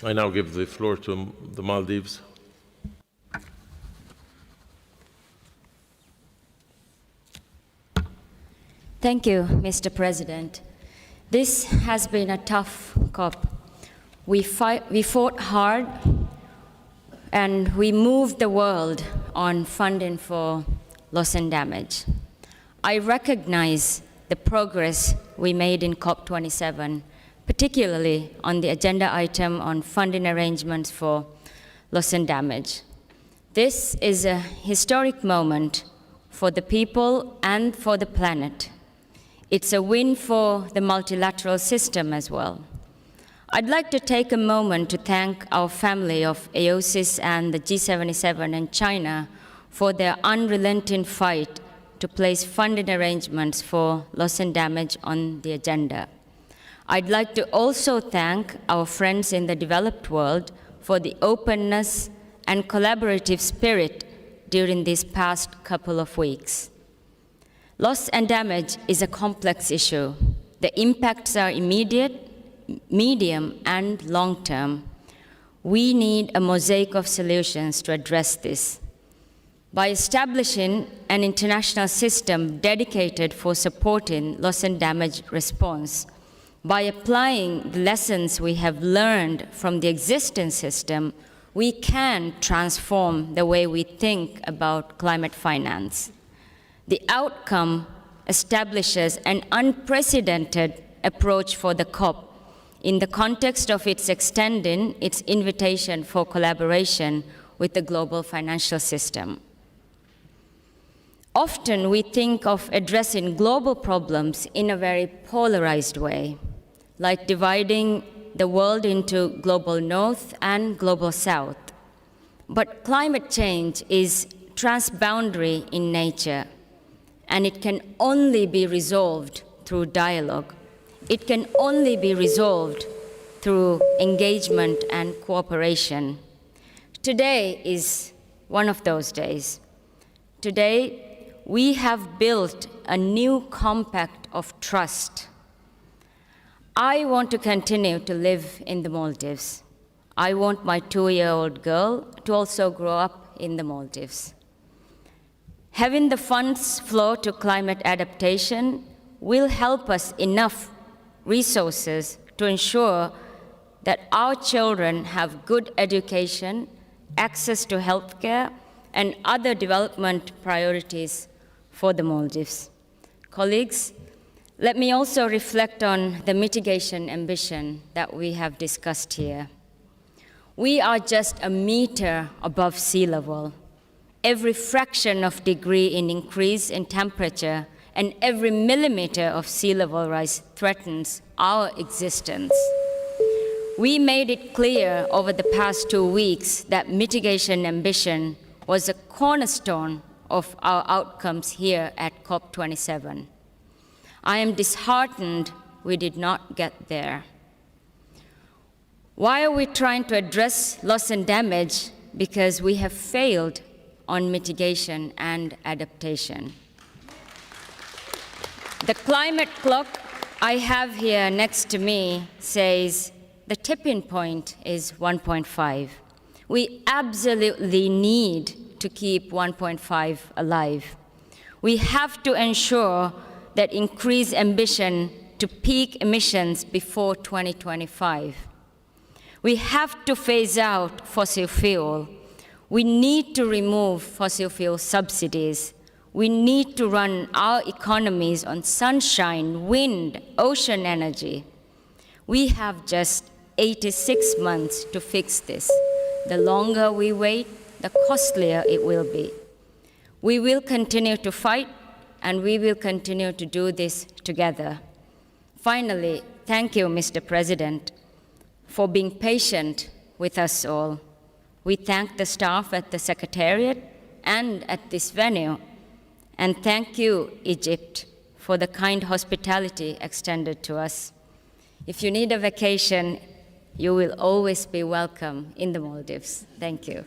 I now give the floor to the Maldives. Thank you, Mr. President. This has been a tough COP. We fought hard and we moved the world on funding for loss and damage. I recognize the progress we made in COP27, particularly on the agenda item on funding arrangements for loss and damage. This is a historic moment for the people and for the planet. It's a win for the multilateral system as well. I'd like to take a moment to thank our family of AOSIS and the G77 and China for their unrelenting fight to place funding arrangements for loss and damage on the agenda. I'd like to also thank our friends in the developed world for the openness and collaborative spirit during these past couple of weeks. Loss and damage is a complex issue. The impacts are immediate, medium, and long-term. We need a mosaic of solutions to address this. By establishing an international system dedicated for supporting loss and damage response, by applying the lessons we have learned from the existing system, we can transform the way we think about climate finance. The outcome establishes an unprecedented approach for the COP in the context of its extending its invitation for collaboration with the global financial system. Often we think of addressing global problems in a very polarized way, like dividing the world into global north and global south. But climate change is transboundary in nature, and it can only be resolved through dialogue. It can only be resolved through engagement and cooperation. Today is one of those days. Today, we have built a new compact of trust. I want to continue to live in the Maldives. I want my 2-year-old girl to also grow up in the Maldives. Having the funds flow to climate adaptation will help us enough resources to ensure that our children have good education, access to healthcare, and other development priorities for the Maldives. Colleagues, let me also reflect on the mitigation ambition that we have discussed here. We are just a meter above sea level. Every fraction of degree in increase in temperature and every millimeter of sea level rise threatens our existence. We made it clear over the past 2 weeks that mitigation ambition was a cornerstone of our outcomes here at COP27. I am disheartened we did not get there. Why are we trying to address loss and damage? Because we have failed on mitigation and adaptation. The climate clock I have here next to me says the tipping point is 1.5. We absolutely need to keep 1.5 alive. We have to ensure that increased ambition to peak emissions before 2025. We have to phase out fossil fuel. We need to remove fossil fuel subsidies. We need to run our economies on sunshine, wind, ocean energy. We have just 86 months to fix this. The longer we wait, the costlier it will be. We will continue to fight, and we will continue to do this together. Finally, thank you, Mr. President, for being patient with us all. We thank the staff at the Secretariat and at this venue. And thank you, Egypt, for the kind hospitality extended to us. If you need a vacation, you will always be welcome in the Maldives. Thank you.